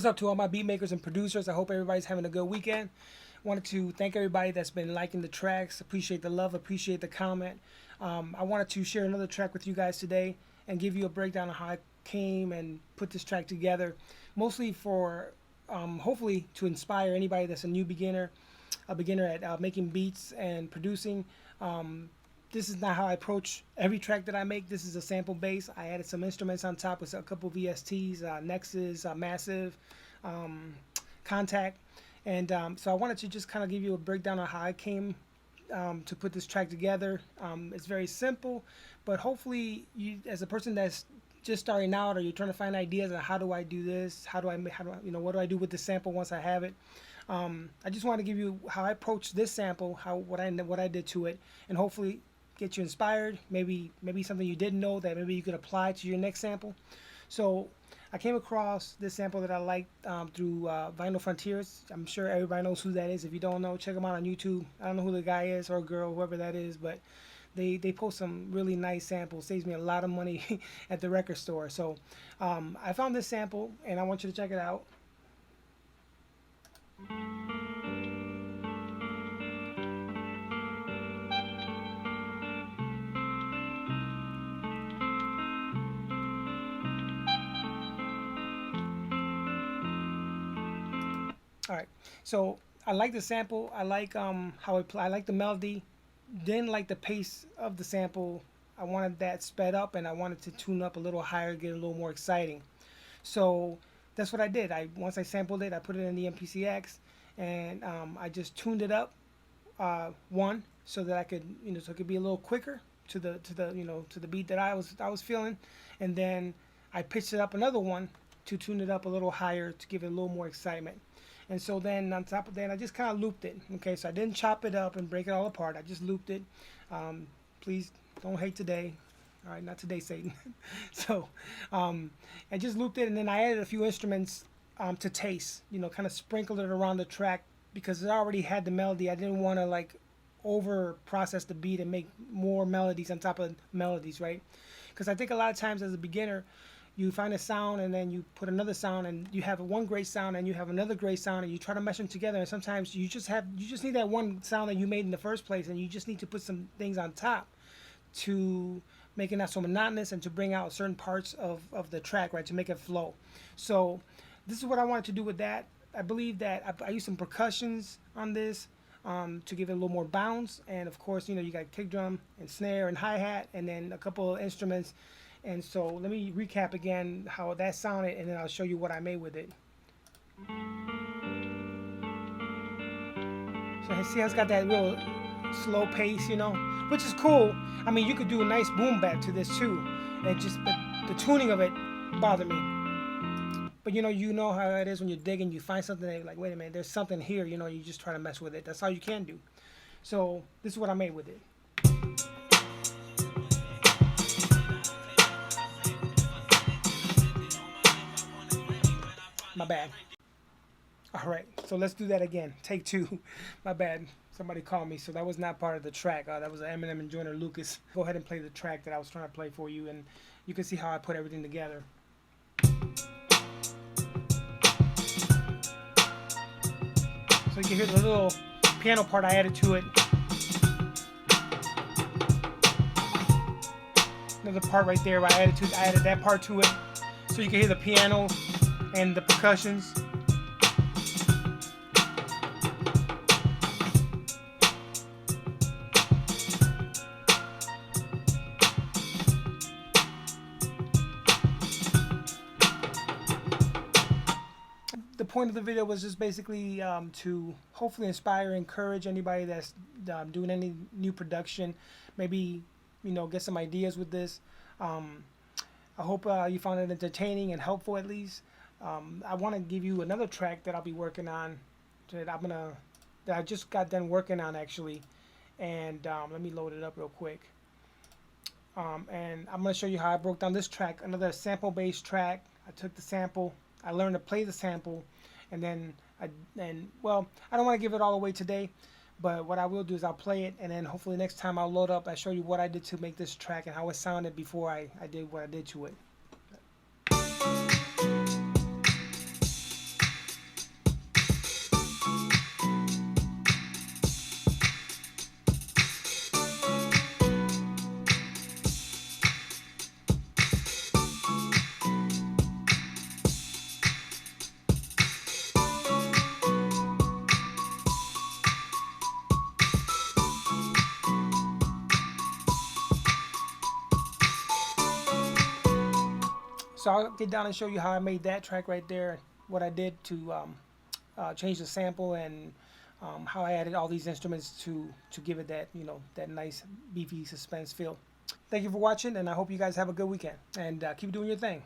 What's up to all my beat makers and producers? I hope everybody's having a good weekend. Wanted to thank everybody that's been liking the tracks. Appreciate the love, appreciate the comment. I wanted to share another track with you guys today and give you a breakdown of how I came and put this track together. Mostly for hopefully to inspire anybody that's a beginner at making beats and producing. This is not how I approach every track that I make. This is a sample base. I added some instruments on top with a couple VSTs, Nexus, Massive, Contact. And so I wanted to just kind of give you a breakdown on how I came to put this track together. It's very simple, but hopefully you, as a person that's just starting out, or you're trying to find ideas on how do I do this, what do I do with the sample once I have it. I just want to give you how I approach this sample, what I did to it, and hopefully get you inspired. Maybe something you didn't know that maybe you could apply to your next sample. So I came across this sample that I liked through Vinyl Frontiers. I'm sure everybody knows who that is. If you don't know, check them out on YouTube. I don't know who the guy is or girl, whoever that is, but they post some really nice samples. Saves me a lot of money at the record store. So I found this sample and I want you to check it out. All right, so I like the sample. I like how it play. I like the melody. Didn't like the pace of the sample. I wanted that sped up, and I wanted to tune up a little higher, get a little more exciting. So that's what I did. Once I sampled it, I put it in the MPCX, and I just tuned it up one so that I could so it could be a little quicker to the beat that I was feeling, and then I pitched it up another one to tune it up a little higher to give it a little more excitement. And so then on top of that, I just kind of looped it. Okay, so I didn't chop it up and break it all apart. I just looped it. Please don't hate today. All right, not today, Satan. So I just looped it, and then I added a few instruments to taste. Kind of sprinkled it around the track because it already had the melody. I didn't want to like over process the beat and make more melodies on top of melodies, right? Because I think a lot of times as a beginner, you find a sound and then you put another sound and you have one great sound and you have another great sound and you try to mesh them together, and sometimes you just need that one sound that you made in the first place, and you just need to put some things on top to make it not so monotonous and to bring out certain parts of the track, right, to make it flow. So this is what I wanted to do with that. I believe that I used some percussions on this to give it a little more bounce, and of course you got kick drum and snare and hi-hat and then a couple of instruments. And so let me recap again how that sounded, and then I'll show you what I made with it. So see how it's got that real slow pace, which is cool. I mean, you could do a nice boom bap to this too. But the tuning of it bothered me. But you know how it is when you're digging, you find something that you're like, wait a minute, there's something here. You just try to mess with it. That's all you can do. So this is what I made with it. My bad. All right, so let's do that again. Take two. My bad. Somebody called me, so that was not part of the track. That was Eminem and Joyner Lucas. Go ahead and play the track that I was trying to play for you, and you can see how I put everything together. So you can hear the little piano part I added to it. Another part right there I added that part to it, so you can hear the piano and the percussions. The point of the video was just basically to hopefully inspire, encourage anybody that's doing any new production. Maybe get some ideas with this. I hope you found it entertaining and helpful at least. I want to give you another track that I'll be working on that I just got done working on actually, and let me load it up real quick. And I'm going to show you how I broke down this track, another sample based track. I took the sample, I learned to play the sample, and then I don't want to give it all away today, but what I will do is I'll play it, and then hopefully next time I'll load up, I show you what I did to make this track and how it sounded before I did what I did to it. So I'll get down and show you how I made that track right there, what I did to change the sample, and how I added all these instruments to give it that, you know, that nice beefy suspense feel. Thank you for watching, and I hope you guys have a good weekend, and keep doing your thing.